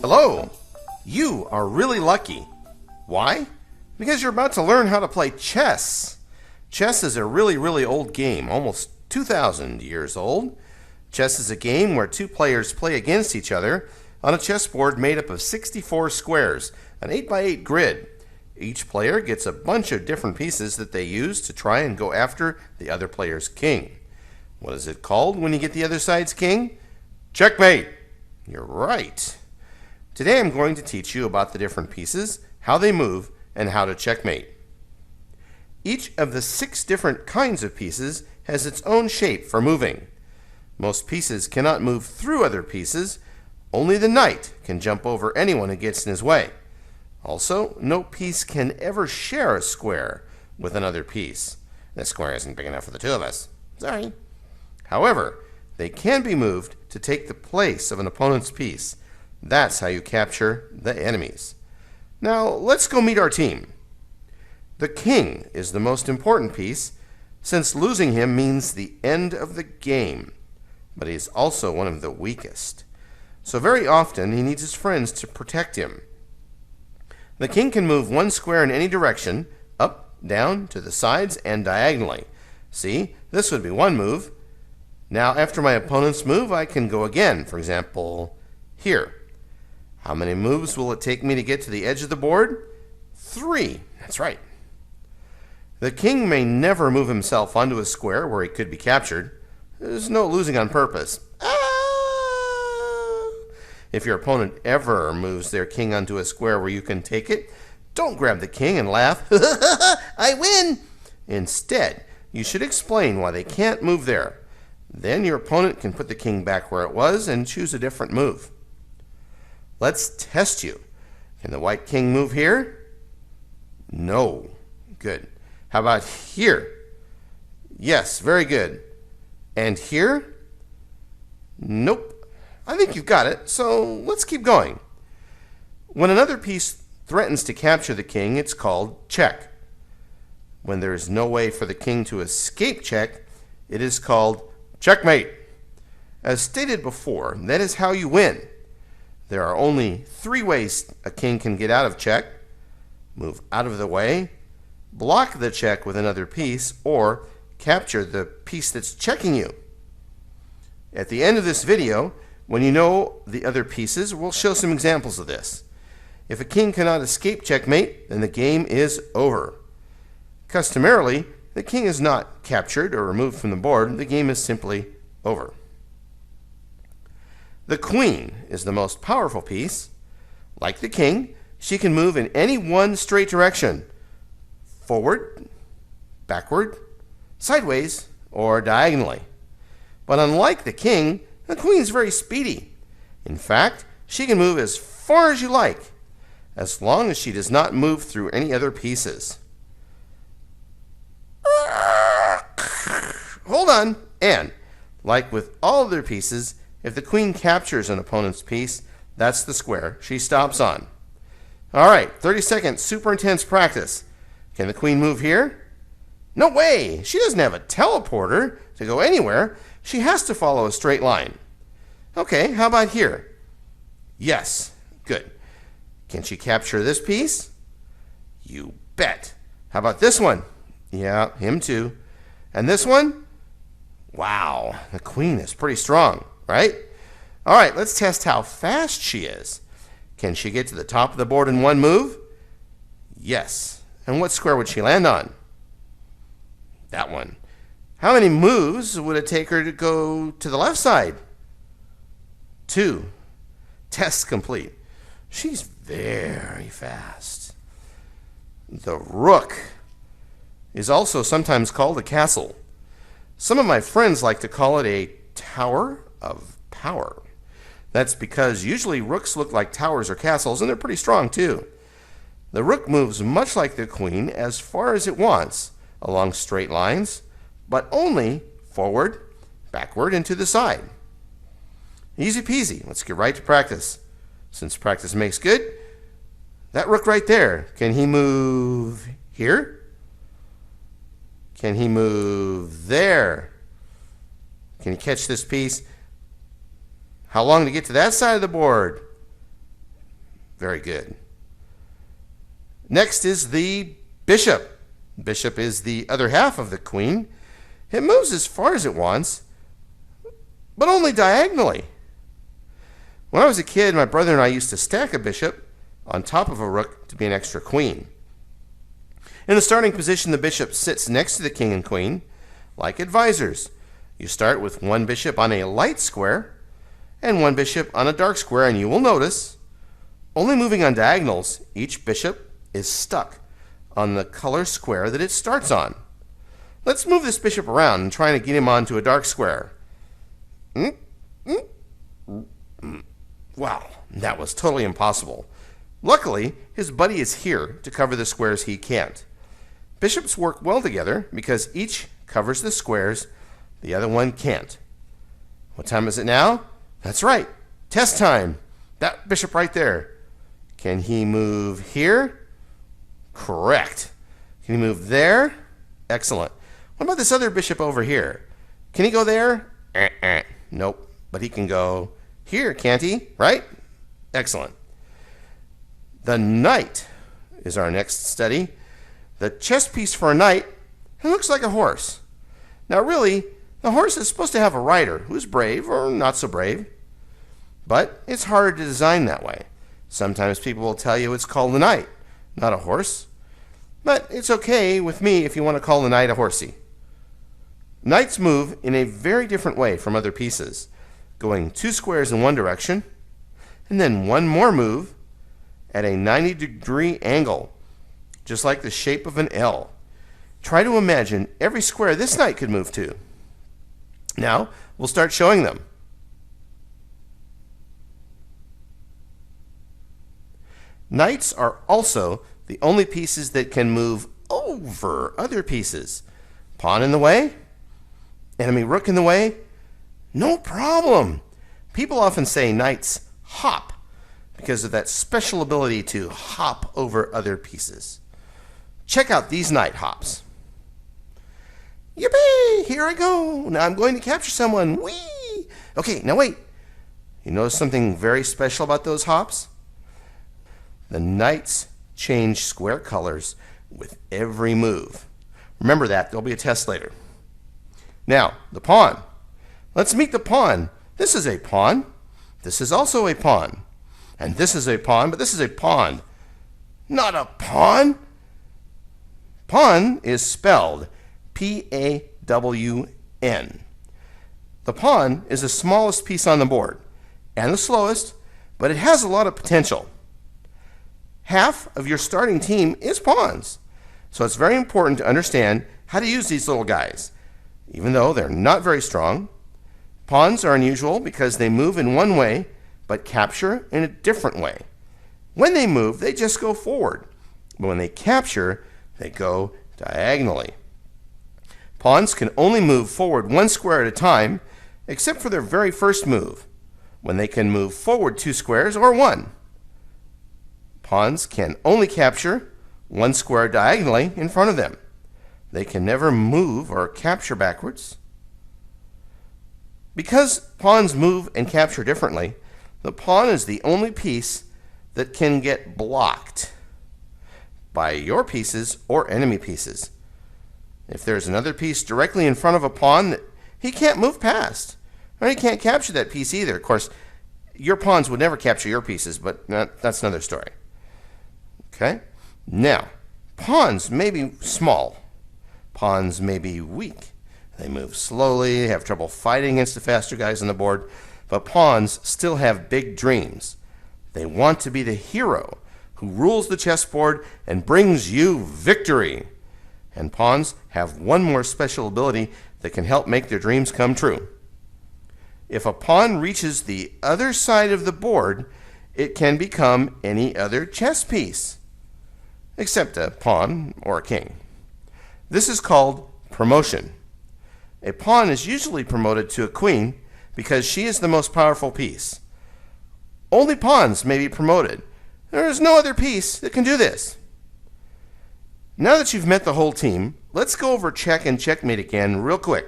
Hello! You are really lucky. Why? Because you're about to learn how to play chess. Chess is a really old game, almost 2,000 years old. Chess is a game where two players play against each other on a chessboard made up of 64 squares, an 8x8 grid. Each player gets a bunch of different pieces that they use to try and go after the other player's king. What is it called when you get the other side's king? Checkmate! You're right. Today I'm going to teach you about the different pieces, how they move, and how to checkmate. Each of the 6 different kinds of pieces has its own shape for moving. Most pieces cannot move through other pieces. Only the knight can jump over anyone who gets in his way. Also, no piece can ever share a square with another piece. This square isn't big enough for the two of us. Sorry. However, they can be moved to take the place of an opponent's piece. That's how you capture the enemies. Now, let's go meet our team. The king is the most important piece, since losing him means the end of the game. But he's also one of the weakest. So very often, he needs his friends to protect him. The king can move one square in any direction, up, down, to the sides, and diagonally. See, this would be one move. Now, after my opponent's move, I can go again. For example, here. How many moves will it take me to get to the edge of the board? 3. That's right. The king may never move himself onto a square where he could be captured. There's no losing on purpose. If your opponent ever moves their king onto a square where you can take it, don't grab the king and laugh, I win! Instead, you should explain why they can't move there. Then your opponent can put the king back where it was and choose a different move. Let's test you. Can the white king move here? No. Good. How about here? Yes, very good. And here? Nope. I think you've got it, so let's keep going. When another piece threatens to capture the king, it's called check. When there is no way for the king to escape check, it is called checkmate. As stated before, that is how you win. There are only 3 ways a king can get out of check: move out of the way, block the check with another piece, or capture the piece that's checking you. At the end of this video, when you know the other pieces, we'll show some examples of this. If a king cannot escape checkmate, then the game is over. Customarily, the king is not captured or removed from the board. The game is simply over. The queen is the most powerful piece. Like the king, she can move in any one straight direction: forward, backward, sideways, or diagonally. But unlike the king, the queen's very speedy. In fact, she can move as far as you like, as long as she does not move through any other pieces. Hold on. And, like with all other pieces, if the queen captures an opponent's piece, that's the square she stops on. All right, 30 seconds, super intense practice. Can the queen move here? No way! She doesn't have a teleporter to go anywhere. She has to follow a straight line. Okay, how about here? Yes, good. Can she capture this piece? You bet. How about this one? Yeah, him too. And this one? Wow, the queen is pretty strong, right? All right, let's test how fast she is. Can she get to the top of the board in one move? Yes. And what square would she land on? That one. How many moves would it take her to go to the left side? 2. Test complete. She's very fast. The rook is also sometimes called a castle. Some of my friends like to call it a tower of power. That's because usually rooks look like towers or castles, and they're pretty strong too. The rook moves much like the queen as far as it wants, along straight lines, but only forward, backward, and to the side. Easy peasy. Let's get right to practice. Since practice makes good, that rook right there, can he move here? Can he move there? Can you catch this piece? How long to get to that side of the board? Very good. Next is the bishop. Bishop is the other half of the queen. It moves as far as it wants, but only diagonally. When I was a kid, my brother and I used to stack a bishop on top of a rook to be an extra queen. In the starting position, the bishop sits next to the king and queen, like advisors. You start with one bishop on a light square and one bishop on a dark square, and you will notice, only moving on diagonals, each bishop is stuck on the color square that it starts on. Let's move this bishop around and try to get him onto a dark square. Wow, that was totally impossible. Luckily, his buddy is here to cover the squares he can't. Bishops work well together because each covers the squares the other one can't. What time is it now? That's right, test time. That bishop right there. Can he move here? Correct. Can he move there? Excellent. What about this other bishop over here? Can he go there? Nope, but he can go here, can't he? Right? Excellent. The knight is our next study. The chess piece for a knight, it looks like a horse. Now really, the horse is supposed to have a rider who's brave or not so brave. But it's hard to design that way. Sometimes people will tell you it's called a knight, not a horse. But it's okay with me if you want to call the knight a horsey. Knights move in a very different way from other pieces, going 2 squares in one direction, and then one more move at a 90-degree angle, just like the shape of an L. Try to imagine every square this knight could move to. Now, we'll start showing them. Knights are also the only pieces that can move over other pieces. Pawn in the way? Enemy rook in the way? No problem. People often say knights hop because of that special ability to hop over other pieces. Check out these knight hops. Yippee! Here I go. Now I'm going to capture someone. Whee! Okay, now wait. You notice something very special about those hops? The knights change square colors with every move. Remember that. There'll be a test later. Now, the pawn. Let's meet the pawn. This is a pawn. This is also a pawn. And this is a pawn, but this is a pawn. Not a pawn. Pawn is spelled P-A-W-N. The pawn is the smallest piece on the board and the slowest, but it has a lot of potential. Half of your starting team is pawns, so it's very important to understand how to use these little guys. Even though they're not very strong, pawns are unusual because they move in one way but capture in a different way. When they move, they just go forward, but when they capture, they go diagonally. Pawns can only move forward 1 square at a time, except for their very first move, when they can move forward 2 squares or 1. Pawns can only capture 1 square diagonally in front of them. They can never move or capture backwards. Because pawns move and capture differently, the pawn is the only piece that can get blocked by your pieces or enemy pieces. If there's another piece directly in front of a pawn, he can't move past, or he can't capture that piece either. Of course, your pawns would never capture your pieces, but that's another story. Okay? Now, pawns may be small. Pawns may be weak. They move slowly, have trouble fighting against the faster guys on the board, but pawns still have big dreams. They want to be the hero who rules the chessboard and brings you victory. And pawns have one more special ability that can help make their dreams come true. If a pawn reaches the other side of the board, it can become any other chess piece, except a pawn or a king. This is called promotion. A pawn is usually promoted to a queen because she is the most powerful piece. Only pawns may be promoted. There is no other piece that can do this. Now that you've met the whole team, let's go over check and checkmate again real quick.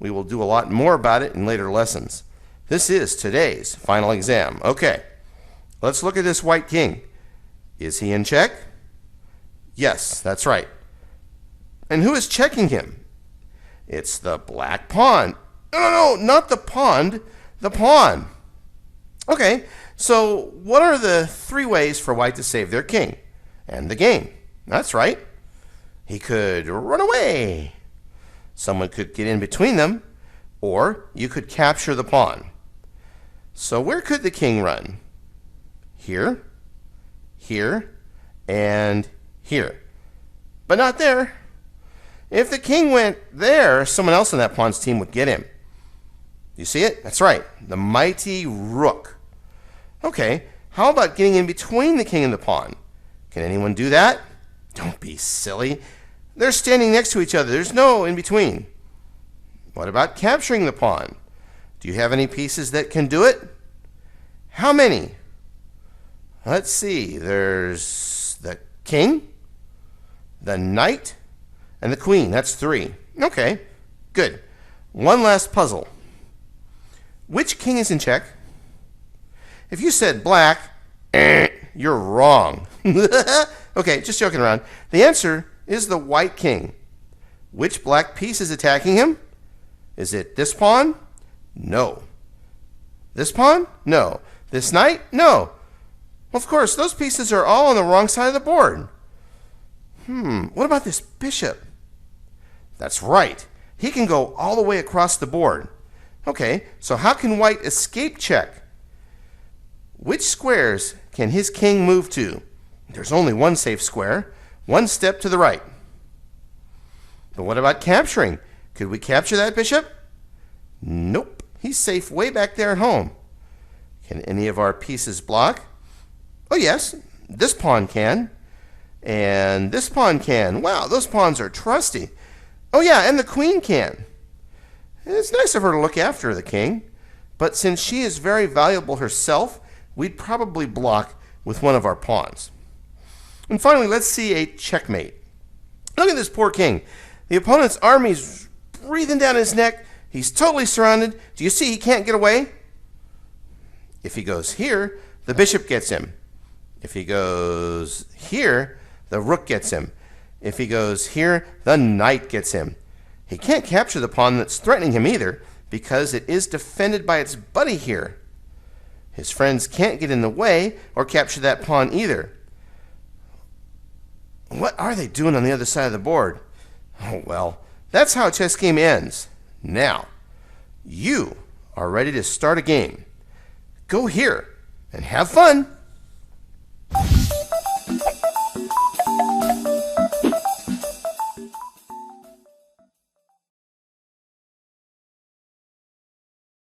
We will do a lot more about it in later lessons. This is today's final exam. Okay, let's look at this white king. Is he in check? Yes, that's right. And who is checking him? It's the black pawn. No, not the pond, the pawn. Okay, so what are the 3 ways for white to save their king and the game? That's right. He could run away. Someone could get in between them, or you could capture the pawn. So where could the king run? Here, here, and here. But not there. If the king went there, someone else on that pawn's team would get him. You see it? That's right. The mighty rook. Okay, how about getting in between the king and the pawn? Can anyone do that? Don't be silly. They're standing next to each other. There's no in between. What about capturing the pawn? Do you have any pieces that can do it? How many? Let's see. There's the king, the knight, and the queen. That's 3. Okay, good. One last puzzle. Which king is in check? If you said black, you're wrong. Okay, just joking around. The answer is the white king. Which black piece is attacking him? Is it this pawn? No. This pawn? No. This knight? No. Well, of course, those pieces are all on the wrong side of the board. What about this bishop? That's right. He can go all the way across the board. Okay, so how can white escape check? Which squares can his king move to? There's only one safe square, one step to the right. But what about capturing? Could we capture that bishop? Nope, he's safe way back there at home. Can any of our pieces block? Oh yes, this pawn can. And this pawn can. Wow, those pawns are trusty. Oh yeah, and the queen can. It's nice of her to look after the king, but since she is very valuable herself, we'd probably block with one of our pawns. And finally, let's see a checkmate. Look at this poor king. The opponent's army's breathing down his neck. He's totally surrounded. Do you see he can't get away? If he goes here, the bishop gets him. If he goes here, the rook gets him. If he goes here, the knight gets him. He can't capture the pawn that's threatening him either, because it is defended by its buddy here. His friends can't get in the way or capture that pawn either. What are they doing on the other side of the board? Oh well, that's how a chess game ends. Now, you are ready to start a game. Go here and have fun.